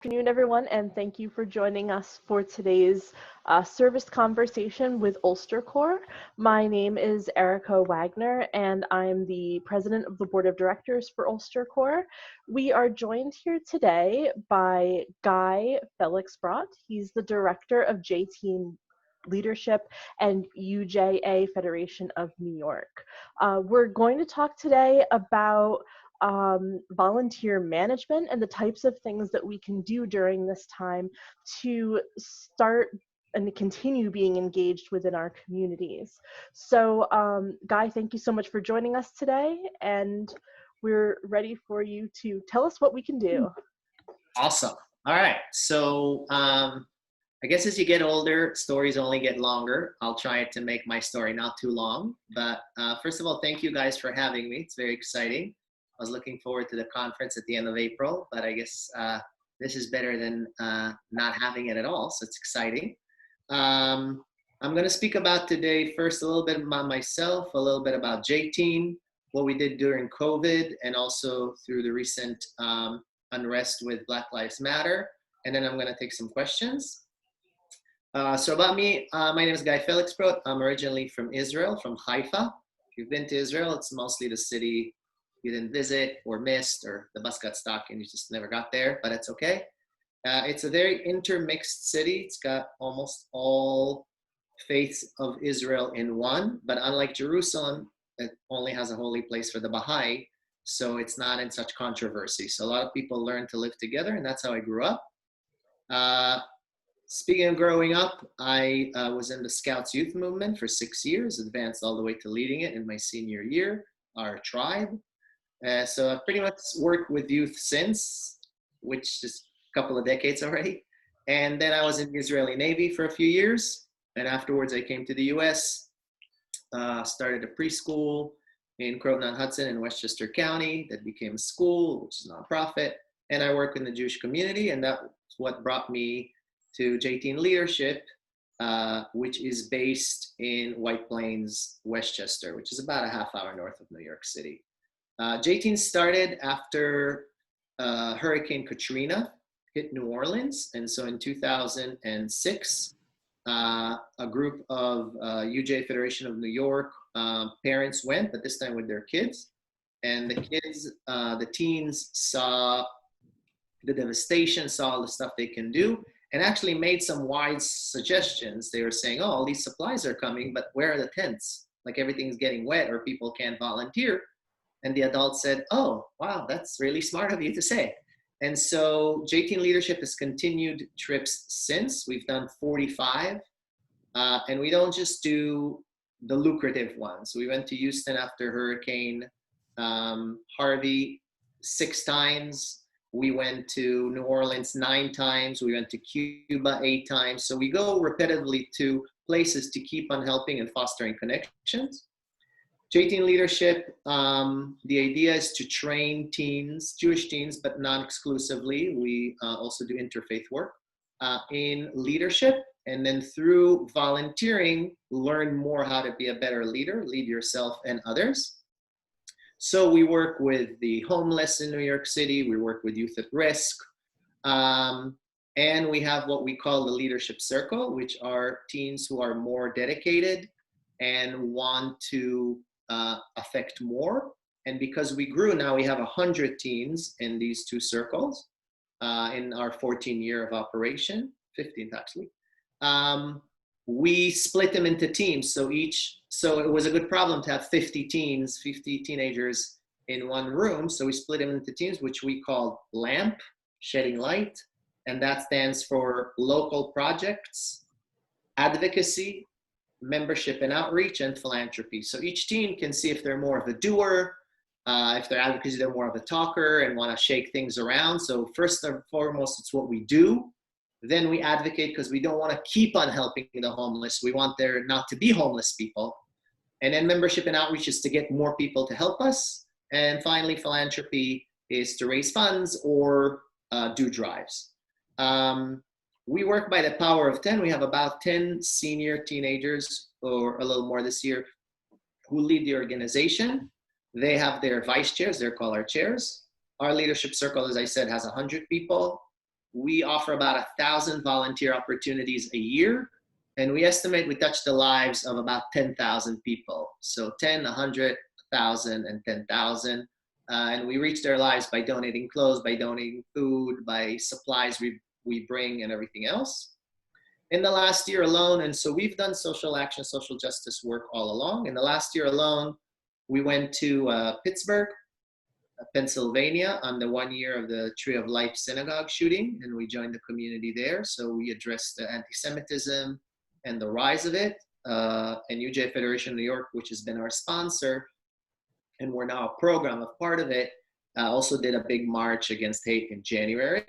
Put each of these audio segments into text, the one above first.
Afternoon, everyone, and thank you for joining us for today's service conversation with UlsterCorps. My name is Erica Wagner, and I'm the president of the board of directors for UlsterCorps. We are joined here today by Guy Felixbrod. He's the director of J-Team Leadership and UJA Federation of New York. We're going to talk today about volunteer management and the types of things that we can do during this time to start and continue being engaged within our communities. So, Guy, thank you so much for joining us today, and we're ready for you to tell us what we can do. Awesome. All right. So I guess as you get older, stories only get longer. I'll try to make my story not too long. But first of all, thank you guys for having me. It's very exciting. I was looking forward to the conference at the end of April, but I guess this is better than not having it at all. So it's exciting. I'm going to speak about today first a little bit about myself, a little bit about J-Team, what we did during COVID, and also through the recent unrest with Black Lives Matter. And then I'm going to take some questions. So about me, my name is Guy Felixbrod. I'm originally from Israel, from Haifa. If you've been to Israel, it's mostly the city you didn't visit or missed, or the bus got stuck and you just never got there, but it's okay. It's a very intermixed city. It's got almost all faiths of Israel in one, but unlike Jerusalem, it only has a holy place for the Baha'i, so it's not in such controversy. So a lot of people learn to live together, and that's how I grew up. Speaking of growing up, I was in the Scouts youth movement for 6 years, advanced all the way to leading it in my senior year, our tribe. So I've pretty much worked with youth since, which is a couple of decades already. And then I was in the Israeli Navy for a few years. And afterwards I came to the US, started a preschool in Croton-on-Hudson in Westchester County that became a school, which is a nonprofit. And I work in the Jewish community, and that's what brought me to J-Team Leadership, which is based in White Plains, Westchester, which is about a half hour north of New York City. J-Team started after Hurricane Katrina hit New Orleans. And so in 2006, a group of UJA Federation of New York parents went, but this time with their kids. And the teens saw the devastation, saw all the stuff they can do, and actually made some wise suggestions. They were saying, oh, all these supplies are coming, but where are the tents? Like everything's getting wet or people can't volunteer. And the adults said, oh, wow, that's really smart of you to say. And so J-Team Leadership has continued trips since. We've done 45. And we don't just do the lucrative ones. We went to Houston after Hurricane Harvey 6 times. We went to New Orleans 9 times. We went to Cuba 8 times. So we go repetitively to places to keep on helping and fostering connections. J-Team Leadership, the idea is to train teens, Jewish teens, but not exclusively. We also do interfaith work in leadership, and then through volunteering, learn more how to be a better leader, lead yourself and others. So we work with the homeless in New York City, we work with youth at risk, and we have what we call the Leadership Circle, which are teens who are more dedicated and want to affect more. And because we grew, now we have 100 teens in these 2 circles in our 14th year of operation, 15th actually. We split them into teams. So it was a good problem to have 50 teenagers in one room. So we split them into teams, which we call LAMP, Shedding Light. And that stands for Local Projects, Advocacy, Membership and Outreach, and Philanthropy. So each team can see if they're more of a doer, if they're advocacy, they're more of a talker and want to shake things around. So first and foremost, it's what we do. Then we advocate because we don't want to keep on helping the homeless. We want there not to be homeless people. And then membership and outreach is to get more people to help us. And finally, philanthropy is to raise funds or do drives. We work by the power of 10. We have about 10 senior teenagers, or a little more this year, who lead the organization. They have their vice chairs, they're called our chairs. Our leadership circle, as I said, has 100 people. we offer about 1,000 volunteer opportunities a year, and we estimate we touch the lives of about 10,000 people. So 10, 100, 1,000, and 10,000. And we reach their lives by donating clothes, by donating food, by supplies we bring, and everything else. In the last year alone, and so we've done social action, social justice work all along. In the last year alone, we went to Pittsburgh, Pennsylvania on the 1 year of the Tree of Life synagogue shooting, and we joined the community there. So we addressed the anti-Semitism and the rise of it. And UJ Federation of New York, which has been our sponsor, and we're now a program, a part of it, also did a big march against hate in January.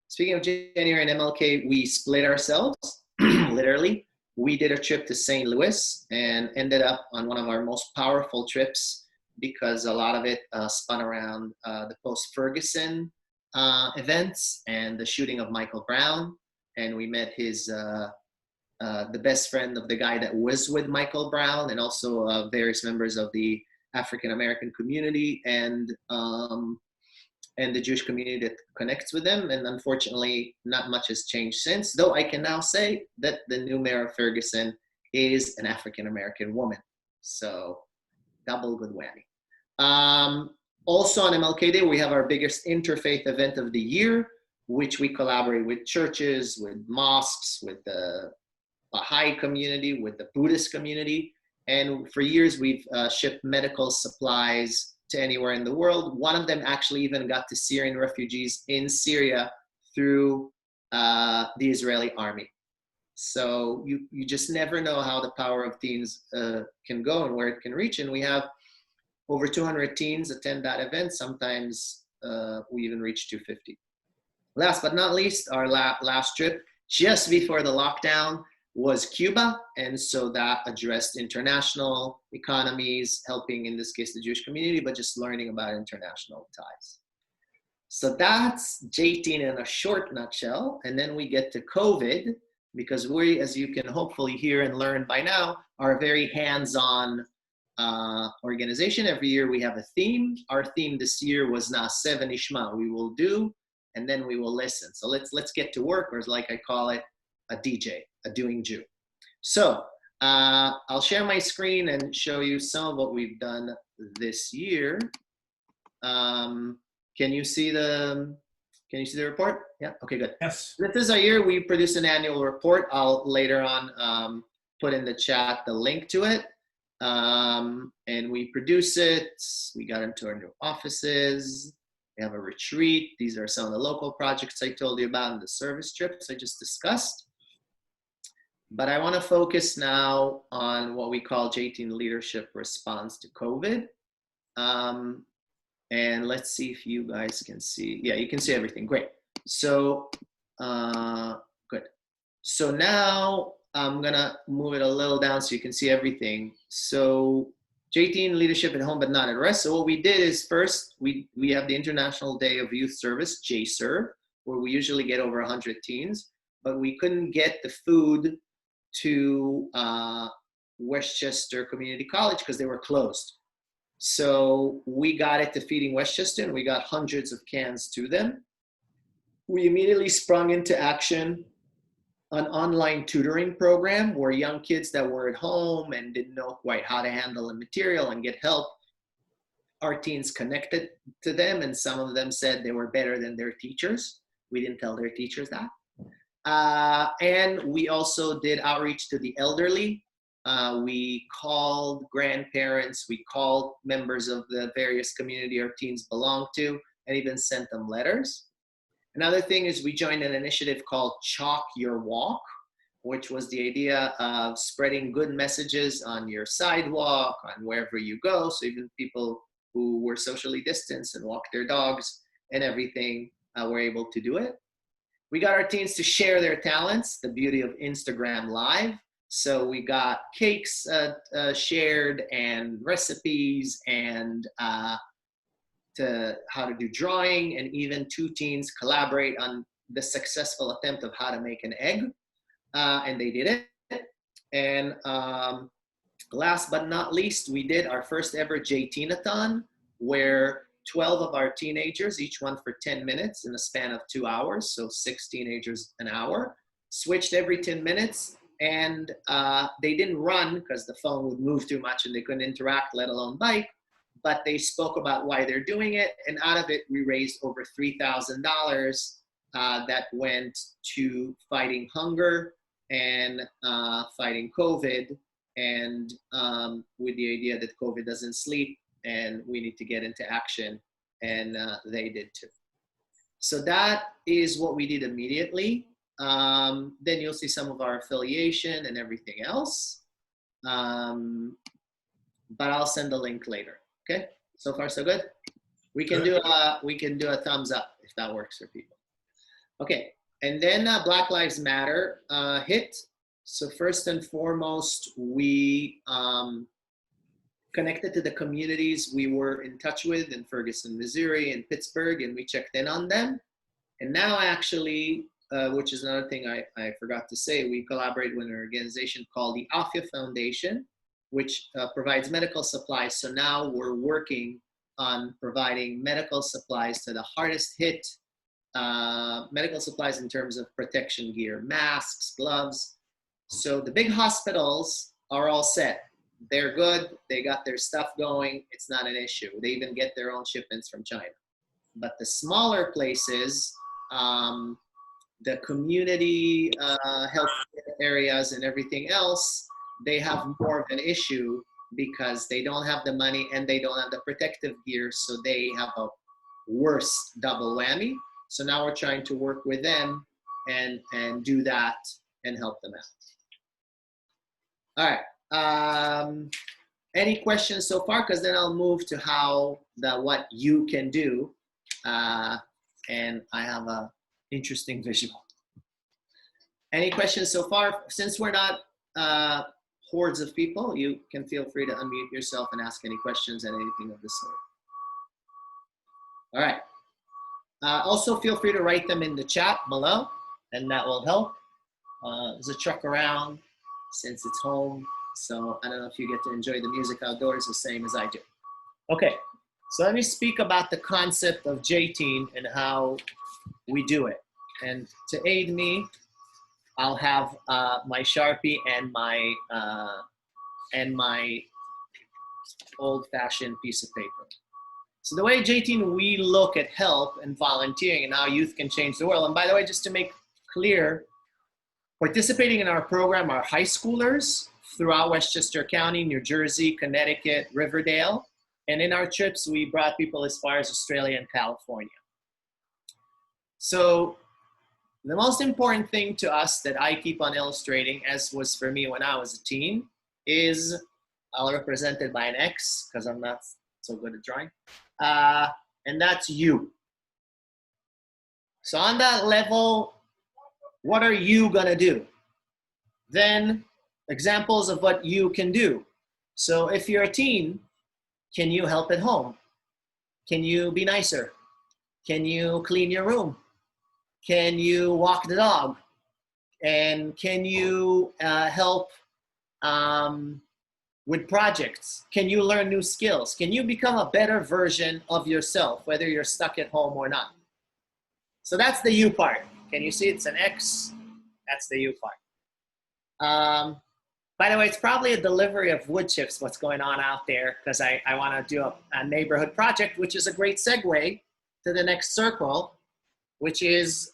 Speaking of January and MLK, we split ourselves, literally. We did a trip to St. Louis and ended up on one of our most powerful trips because a lot of it spun around the post-Ferguson events and the shooting of Michael Brown. And we met the best friend of the guy that was with Michael Brown, and also various members of the African-American community and the Jewish community that connects with them. And unfortunately, not much has changed since, though I can now say that the new mayor of Ferguson is an African-American woman. So double good whammy. Also on MLK Day, we have our biggest interfaith event of the year, which we collaborate with churches, with mosques, with the Baha'i community, with the Buddhist community. And for years, we've shipped medical supplies to anywhere in the world. One of them actually even got to Syrian refugees in Syria through the Israeli army. So you just never know how the power of teens can go and where it can reach. And we have over 200 teens attend that event. Sometimes we even reach 250. Last but not least, our last trip just before the lockdown was Cuba. And so that addressed international economies, helping in this case the Jewish community, but just learning about international ties. So that's J-Teen in a short nutshell. And then we get to COVID, because we, as you can hopefully hear and learn by now, are a very hands-on organization. Every year we have a theme. Our theme this year was Na'aseh v'nishma. We will do, and then we will listen. So let's get to work, or as like I call it, a DJ, a doing Jew. So I'll share my screen and show you some of what we've done this year. Can you see the report? Yeah, okay, good. Yes. This is our year. We produce an annual report. I'll later on put in the chat the link to it. And we produce it. We got into our new offices. We have a retreat. These are some of the local projects I told you about and the service trips I just discussed. But I want to focus now on what we call J-Teen Leadership Response to COVID. And let's see if you guys can see. Yeah, you can see everything. Great. So, good. So now I'm going to move it a little down so you can see everything. So J-Teen Leadership at Home but Not at Rest. So what we did is first, we have the International Day of Youth Service, J-Serve, where we usually get over 100 teens, but we couldn't get the food to Westchester Community College because they were closed. So we got it to Feeding Westchester, and we got hundreds of cans to them. We immediately sprung into action an online tutoring program where young kids that were at home and didn't know quite how to handle the material and get help, our teens connected to them, and some of them said they were better than their teachers. We didn't tell their teachers that. And we also did outreach to the elderly. We called grandparents, we called members of the various community our teens belong to, and even sent them letters. Another thing is we joined an initiative called Chalk Your Walk, which was the idea of spreading good messages on your sidewalk, on wherever you go. So even people who were socially distanced and walked their dogs and everything were able to do it. We got our teens to share their talents, the beauty of Instagram Live. So we got cakes shared and recipes and how to do drawing, and even two teens collaborate on the successful attempt of how to make an egg, and they did it. And last but not least, we did our first ever J-Teen-a-thon, where 12 of our teenagers, each one for 10 minutes in a span of 2 hours, so 6 teenagers an hour, switched every 10 minutes, and they didn't run because the phone would move too much and they couldn't interact, let alone bike, but they spoke about why they're doing it, and out of it, we raised over $3,000 that went to fighting hunger and fighting COVID, and with the idea that COVID doesn't sleep and we need to get into action, and they did too. So that is what we did immediately. Then you'll see some of our affiliation and everything else, but I'll send the link later. Okay, so far so good. We can do a thumbs up if that works for people. Okay, and then Black Lives Matter hit. So first and foremost, we connected to the communities we were in touch with in Ferguson, Missouri, and Pittsburgh, and we checked in on them. And now actually, which is another thing I forgot to say, we collaborate with an organization called the Afia Foundation, which provides medical supplies. So now we're working on providing medical supplies to the hardest hit medical supplies in terms of protection gear, masks, gloves. So the big hospitals are all set. They're good. They got their stuff going. It's not an issue. They even get their own shipments from China. But the smaller places, the community health areas and everything else, they have more of an issue because they don't have the money and they don't have the protective gear, so they have a worse double whammy. So now we're trying to work with them and do that and help them out. All right. Any questions so far? Because then I'll move to what you can do. And I have a interesting visual. Any questions so far? Since we're not hordes of people, you can feel free to unmute yourself and ask any questions and anything of the sort. All right. Also feel free to write them in the chat below, and that will help. There's a truck around since it's home, so I don't know if you get to enjoy the music outdoors the same as I do. Okay, so let me speak about the concept of J-Team and how we do it. And to aid me, I'll have my Sharpie and my old-fashioned piece of paper. So the way J-Team, we look at help and volunteering and how youth can change the world. And by the way, just to make clear, participating in our program are high schoolers throughout Westchester County, New Jersey, Connecticut, Riverdale. And in our trips, we brought people as far as Australia and California. So the most important thing to us that I keep on illustrating, as was for me when I was a teen, is, I'll represent it by an X because I'm not so good at drawing. And that's you. So on that level, what are you gonna do? Then examples of what you can do. So if you're a teen, can you help at home? Can you be nicer? Can you clean your room? Can you walk the dog? And can you help with projects? Can you learn new skills? Can you become a better version of yourself, whether you're stuck at home or not? So that's the you part. Can you see it's an X? That's the you part. By the way, it's probably a delivery of wood chips, what's going on out there, because I want to do a neighborhood project, which is a great segue to the next circle, which is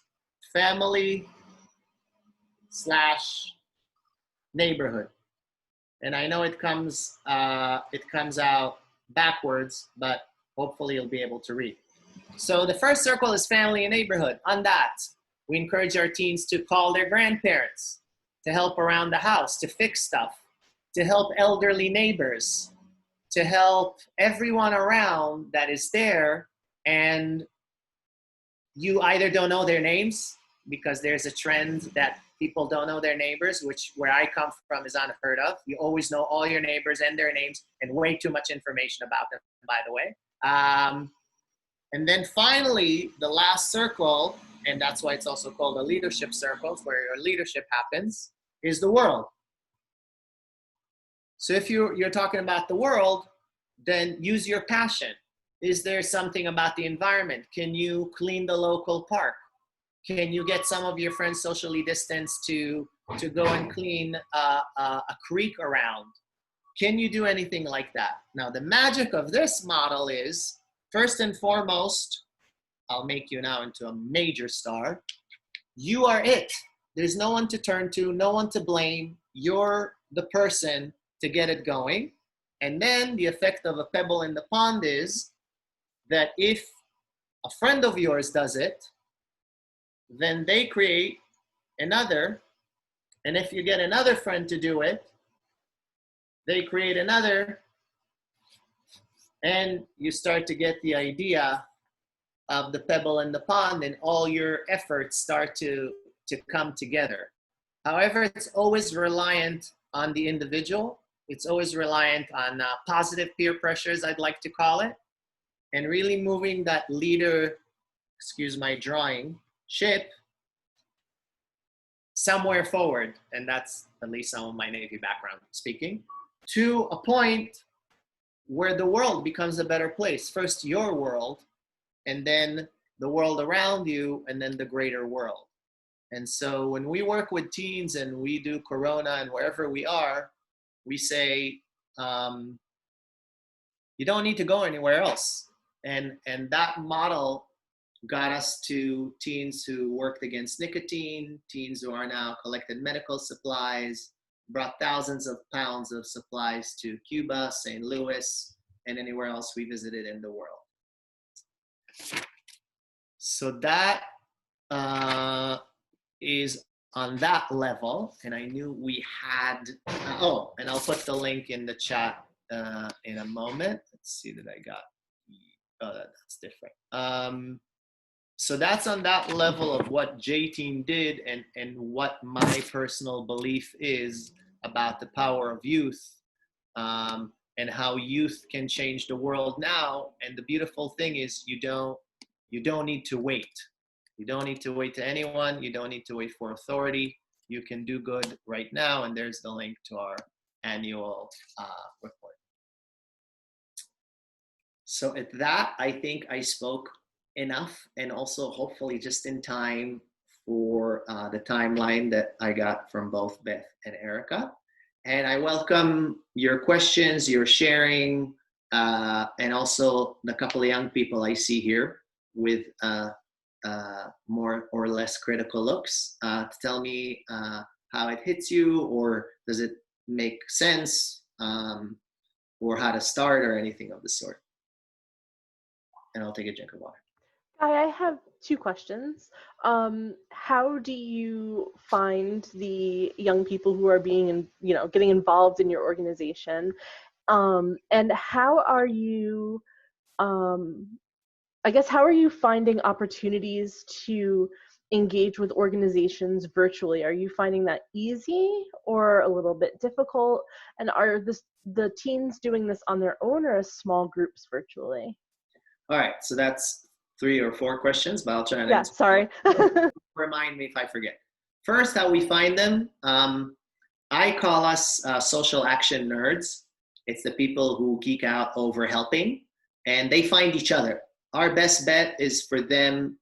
family/neighborhood. And I know it comes out backwards, but hopefully you'll be able to read. So the first circle is family and neighborhood. On that, we encourage our teens to call their grandparents, to help around the house, to fix stuff, to help elderly neighbors, to help everyone around that is there. And you either don't know their names, because there's a trend that people don't know their neighbors, which where I come from is unheard of. You always know all your neighbors and their names and way too much information about them, by the way. And then finally, the last circle, and that's why it's also called a leadership circle, where your leadership happens, is the world. So if you're talking about the world, then use your passion. Is there something about the environment? Can you clean the local park? Can you get some of your friends socially distanced to go and clean a creek around? Can you do anything like that? Now, the magic of this model is, first and foremost, I'll make you now into a major star. You are it. There's no one to turn to, no one to blame. You're the person to get it going. And then the effect of a pebble in the pond is that if a friend of yours does it, then they create another. And if you get another friend to do it, they create another. And you start to get the idea of the pebble in the pond, and all your efforts start to come together. However, it's always reliant on the individual. It's always reliant on positive peer pressures, I'd like to call it, and really moving that leader, excuse my drawing, ship somewhere forward. And that's at least some of my Navy background speaking, to a point where the world becomes a better place. First your world, and then the world around you, and then the greater world. And so when we work with teens and we do Corona and wherever we are, we say, you don't need to go anywhere else. And that model got us to teens who worked against nicotine, teens who are now collected medical supplies, brought thousands of pounds of supplies to Cuba, St. Louis, and anywhere else we visited in the world. So that is on that level. And I knew we had, oh, and I'll put the link in the chat in a moment. Let's see that I got, oh, that's different. So that's on that level of what J-Team did, and what my personal belief is about the power of youth, and how youth can change the world now. And the beautiful thing is you don't need to wait. You don't need to wait to anyone. You don't need to wait for authority. You can do good right now. And there's the link to our annual report. So at that, I think I spoke enough, and also hopefully just in time for the timeline that I got from both Beth and Erica. And I welcome your questions, your sharing, and also the couple of young people I see here with more or less critical looks to tell me how it hits you, or does it make sense, or how to start, or anything of the sort. And I'll take a drink of water. I have two questions. How do you find the young people who are being, getting involved in your organization? And how are you, how are you finding opportunities to engage with organizations virtually? Are you finding that easy or a little bit difficult? And are the teens doing this on their own, or as small groups virtually? All right, so that's 3 or 4 questions, but I'll try and answer. Sorry. Remind me if I forget. First, how we find them. I call us social action nerds. It's the people who geek out over helping, and they find each other. Our best bet is for them,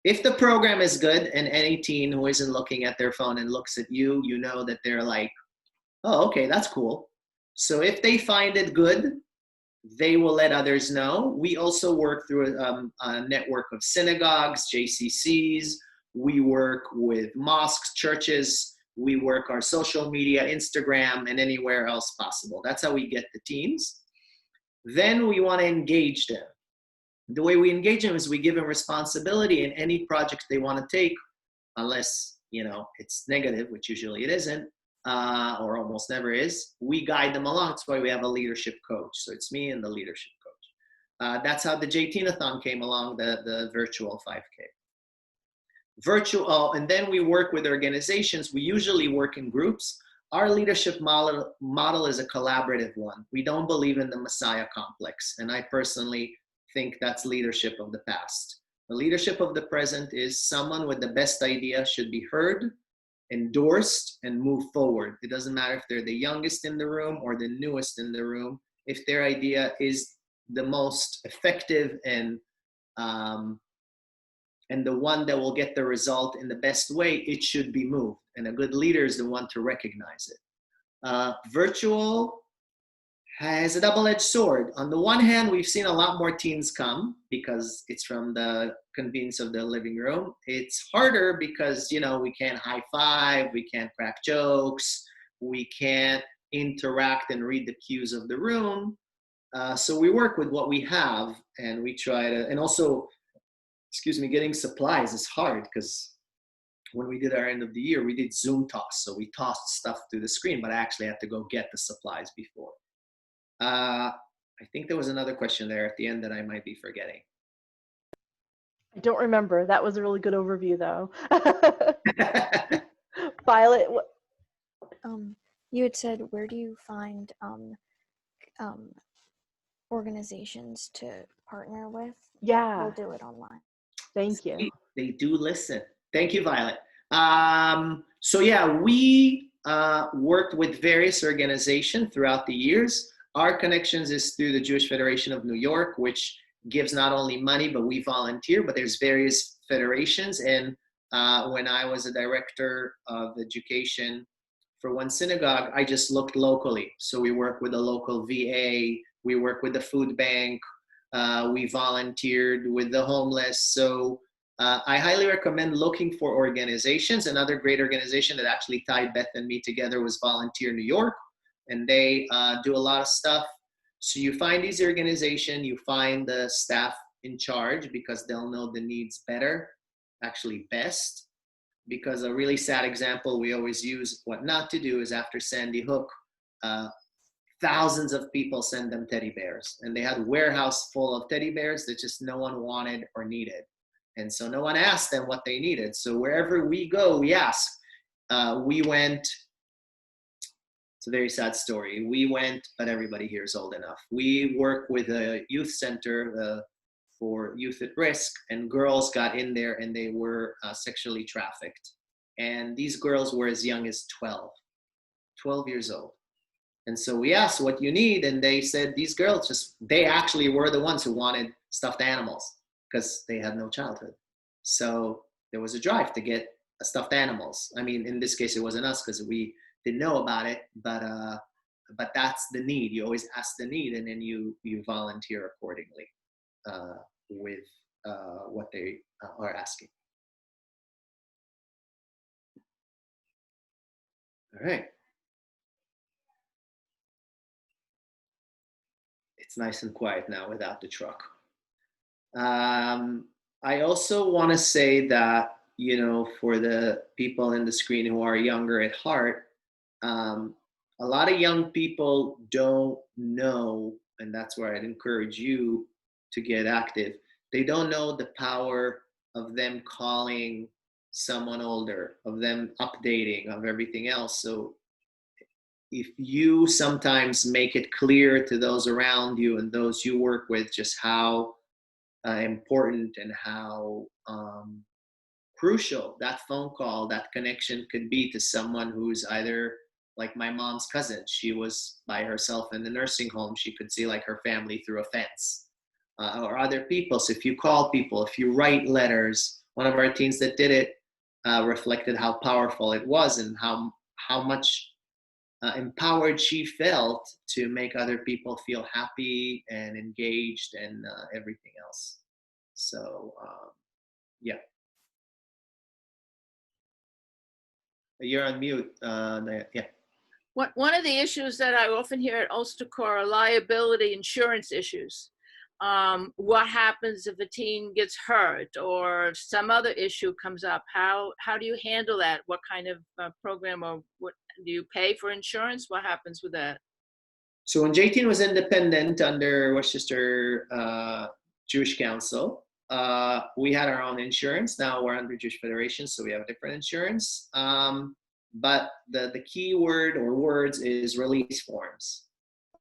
if the program is good, and any teen who isn't looking at their phone and looks at you, you know that they're like, oh, okay, that's cool. So if they find it good, they will let others know. We also work through a network of synagogues, JCCs. We work with mosques, churches. We work our social media, Instagram, and anywhere else possible. That's how we get the teams. Then we want to engage them. The way we engage them is we give them responsibility in any project they want to take, unless it's negative, which usually it isn't. Or almost never is. We guide them along. That's why we have a leadership coach. So it's me and the leadership coach. That's how the JTeenathon came along, the virtual 5K. And then we work with organizations. We usually work in groups. Our leadership model is a collaborative one. We don't believe in the Messiah complex. And I personally think that's leadership of the past. The leadership of the present is someone with the best idea should be heard, endorsed, and move forward. It doesn't matter if they're the youngest in the room or the newest in the room. If their idea is the most effective and the one that will get the result in the best way, it should be moved. And a good leader is the one to recognize it. Virtual has a double-edged sword. On the one hand, we've seen a lot more teens come because it's from the convenience of the living room. It's harder because, we can't high five, we can't crack jokes, we can't interact and read the cues of the room. So we work with what we have, and we try to, and also, getting supplies is hard because when we did our end of the year, we did Zoom toss. So we tossed stuff through the screen, but I actually had to go get the supplies before. I think there was another question there at the end that I might be forgetting. I don't remember. That was a really good overview, though. Violet, you had said, where do you find organizations to partner with? Yeah. We'll do it online. Thank you. They do listen. Thank you, Violet. So yeah, we worked with various organizations throughout the years. Our connections is through the Jewish Federation of New York, which gives not only money, but we volunteer, but there's various federations. And when I was a director of education for one synagogue, I just looked locally. So we work with a local VA, we work with the food bank, we volunteered with the homeless. So I highly recommend looking for organizations. Another great organization that actually tied Beth and me together was Volunteer New York, and they do a lot of stuff. So you find these organizations, you find the staff in charge because they'll know the needs better, actually best. Because a really sad example we always use, what not to do, is after Sandy Hook, thousands of people send them teddy bears, and they had a warehouse full of teddy bears that just no one wanted or needed. And so no one asked them what they needed. So wherever we go, we ask. We went, it's a very sad story. We went, but everybody here is old enough. We work with a youth center for youth at risk, and girls got in there and they were sexually trafficked. And these girls were as young as 12 years old. And so we asked what you need, and they said these girls they actually were the ones who wanted stuffed animals because they had no childhood. So there was a drive to get stuffed animals. I mean, in this case, it wasn't us because we didn't know about it, but that's the need. You always ask the need, and then you volunteer accordingly with what they are asking. All right. It's nice and quiet now without the truck. I also want to say that, for the people in the screen who are younger at heart, a lot of young people don't know, and that's where I'd encourage you to get active. They don't know the power of them calling someone older, of them updating, of everything else. So if you sometimes make it clear to those around you and those you work with just how important and how crucial that phone call, that connection could be to someone who's either like my mom's cousin. She was by herself in the nursing home. She could see like her family through a fence, or other people. So if you call people, if you write letters, one of our teens that did it reflected how powerful it was and how much empowered she felt to make other people feel happy and engaged and everything else. So yeah. You're on mute. Yeah. One of the issues that I often hear at UlsterCorps are liability insurance issues. What happens if a teen gets hurt or some other issue comes up? How do you handle that? What kind of program, or what do you pay for insurance? What happens with that? So when J-Teen was independent under Westchester Jewish Council, we had our own insurance. Now we're under Jewish Federation, so we have a different insurance. But the key word or words is release forms.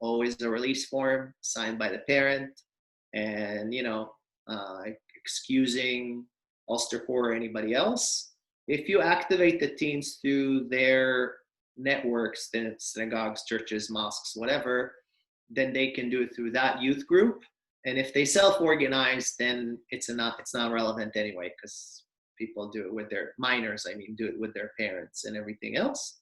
Always a release form signed by the parent, and excusing UlsterCorps or anybody else. If you activate the teens through their networks, the synagogues, churches, mosques, whatever, then they can do it through that youth group. And if they self-organize, then it's not relevant anyway, because people do it with their minors. I mean, do it with their parents and everything else.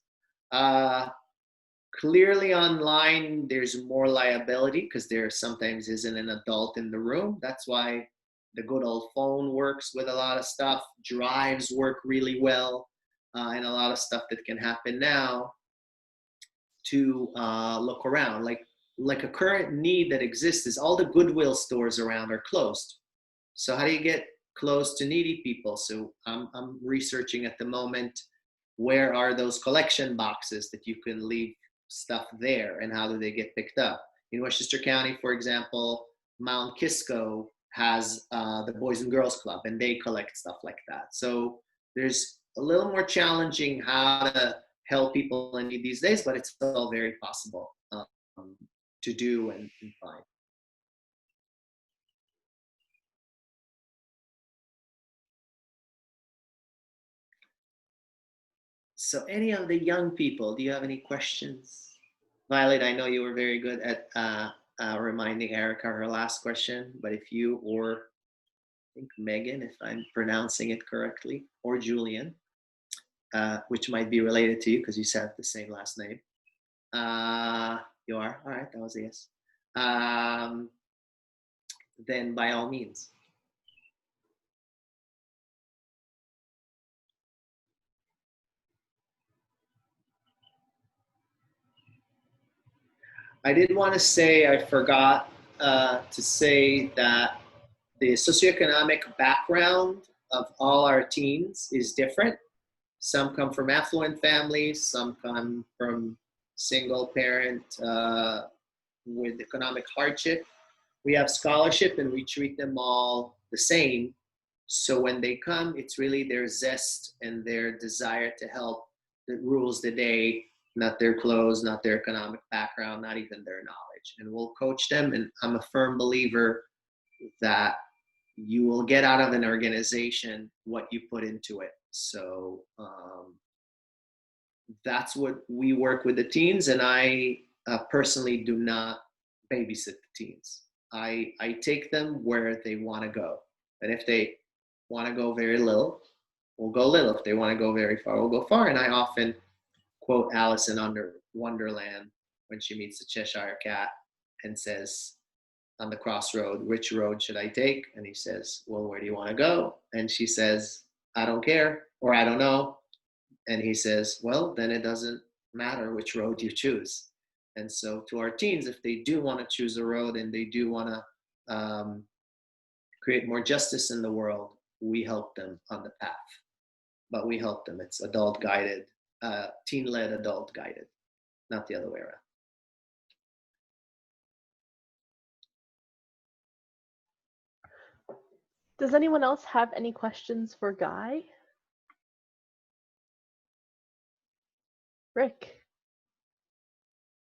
Clearly online, there's more liability because there sometimes isn't an adult in the room. That's why the good old phone works with a lot of stuff. Drives work really well, and a lot of stuff that can happen now to look around. Like a current need that exists is all the Goodwill stores around are closed. So how do you get close to needy people? So I'm researching at the moment, where are those collection boxes that you can leave stuff there, and how do they get picked up? In Westchester County, for example, Mount Kisco has the Boys and Girls Club, and they collect stuff like that. So there's a little more challenging how to help people in need these days, but it's all very possible to do and find. So any of the young people, do you have any questions? Violet, I know you were very good at reminding Erica her last question, but if you, or I think Megan, if I'm pronouncing it correctly, or Julian, which might be related to you because you said the same last name. You are? All right, that was a yes. Then by all means. I did want to say, I forgot to say that the socioeconomic background of all our teens is different. Some come from affluent families, some come from single parent with economic hardship. We have scholarship and we treat them all the same. So when they come, it's really their zest and their desire to help that rules the day, not their clothes, not their economic background, not even their knowledge. And we'll coach them. And I'm a firm believer that you will get out of an organization what you put into it. So that's what we work with the teens. And I personally do not babysit the teens. I take them where they want to go. And if they want to go very little, we'll go little. If they want to go very far, we'll go far. And I often quote Alice in Wonderland when she meets the Cheshire Cat and says, on the crossroad, which road should I take? And he says, well, where do you want to go? And she says, I don't care, or I don't know. And he says, well, then it doesn't matter which road you choose. And so to our teens, if they do want to choose a road and they do want to create more justice in the world, we help them on the path. But we help them. It's adult guided, teen-led, adult guided, not the other way around. Does anyone else have any questions for Guy? Rick?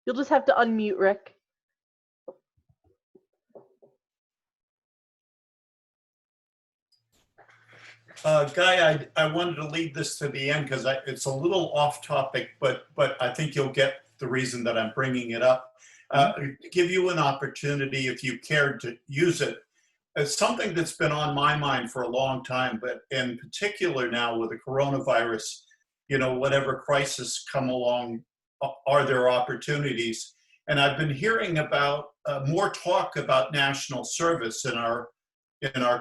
You'll just have to unmute, Rick. Guy, I wanted to leave this to the end because it's a little off topic, but I think you'll get the reason that I'm bringing it up. Give you an opportunity, if you cared to use it. It's something that's been on my mind for a long time, but in particular now with the coronavirus, you know, whatever crisis come along, are there opportunities? And I've been hearing about more talk about national service in our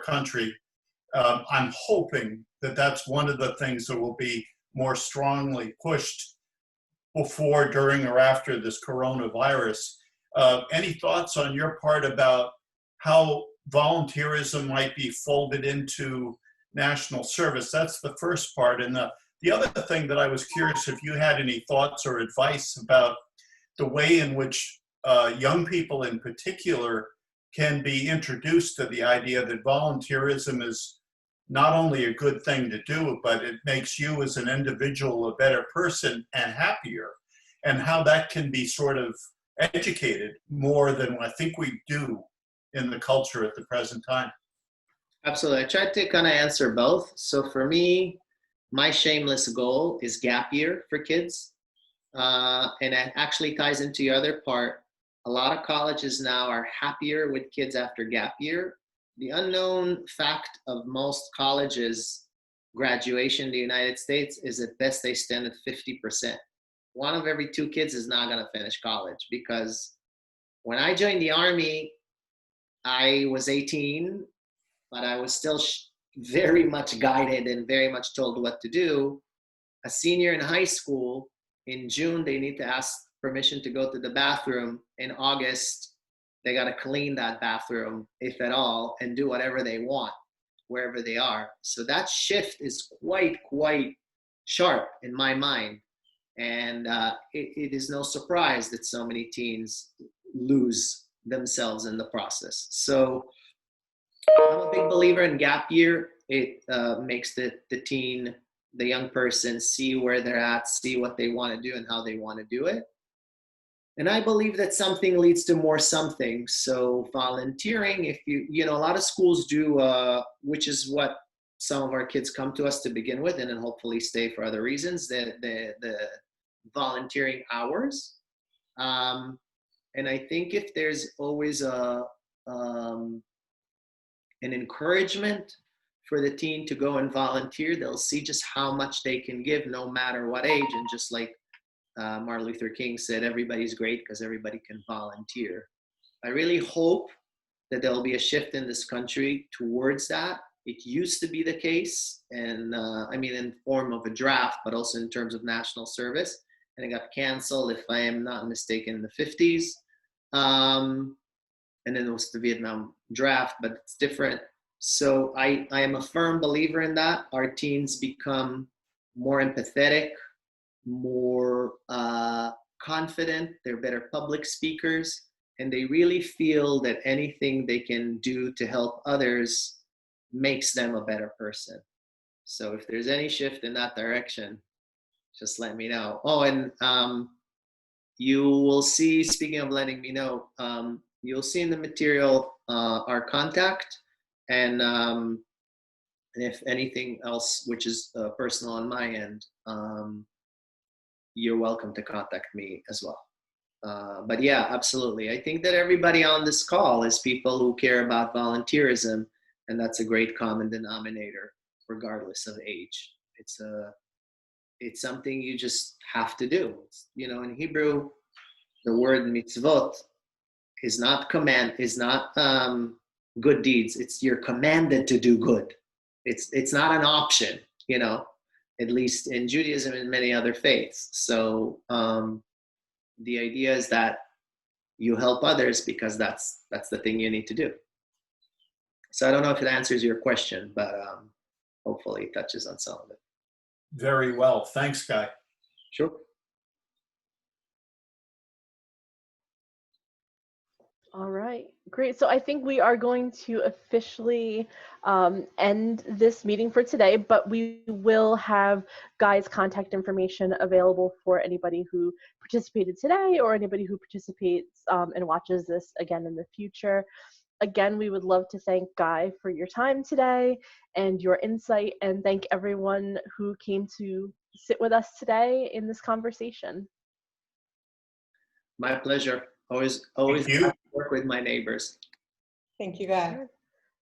country. I'm hoping that that's one of the things that will be more strongly pushed before, during, or after this coronavirus. Any thoughts on your part about how volunteerism might be folded into national service? That's the first part. And the other thing that I was curious if you had any thoughts or advice about the way in which young people in particular can be introduced to the idea that volunteerism is not only a good thing to do, but it makes you as an individual a better person and happier, and how that can be sort of educated more than I think we do in the culture at the present time. Absolutely. I tried to kind of answer both. So for me, my shameless goal is gap year for kids. And it actually ties into your other part. A lot of colleges now are happier with kids after gap year. The unknown fact of most colleges graduation in the United States is at best they stand at 50%. One of every two kids is not going to finish college, because when I joined the Army, I was 18, but I was still very much guided and very much told what to do. A senior in high school, in June, they need to ask permission to go to the bathroom. In August, they got to clean that bathroom, if at all, and do whatever they want, wherever they are. So that shift is quite sharp in my mind. And it is no surprise that so many teens lose themselves in the process. So I'm a big believer in gap year. It makes the teen, the young person, see where they're at, see what they want to do and how they want to do it. And I believe that something leads to more something. So volunteering, if you know, a lot of schools do, which is what some of our kids come to us to begin with, and then hopefully stay for other reasons, the volunteering hours. And I think if there's always an encouragement for the teen to go and volunteer, they'll see just how much they can give no matter what age. And just like Martin Luther King said, everybody's great because everybody can volunteer. I really hope that there'll be a shift in this country towards that. It used to be the case, and I mean in form of a draft, but also in terms of national service. And it got canceled, if I am not mistaken, in the 50s. And then it was the Vietnam draft, but it's different. So I am a firm believer in that. Our teens become more empathetic, more confident, they're better public speakers, and they really feel that anything they can do to help others makes them a better person. So if there's any shift in that direction, just let me know. Oh, and you will see, speaking of letting me know, you'll see in the material our contact, and if anything else, which is personal on my end, you're welcome to contact me as well. But yeah, absolutely. I think that everybody on this call is people who care about volunteerism, and that's a great common denominator, regardless of age. It's something you just have to do. You know, in Hebrew, the word mitzvot is not command, is not good deeds. It's you're commanded to do good. It's not an option, you know, at least in Judaism and many other faiths. So the idea is that you help others because that's the thing you need to do. So I don't know if it answers your question, but hopefully it touches on some of it. Very well. Thanks, Guy. Sure. All right, great. So I think we are going to officially end this meeting for today, but we will have Guy's contact information available for anybody who participated today or anybody who participates and watches this again in the future. Again, we would love to thank Guy for your time today and your insight, and thank everyone who came to sit with us today in this conversation. My pleasure. Always Thank you. work with my neighbors. Thank you, Guy.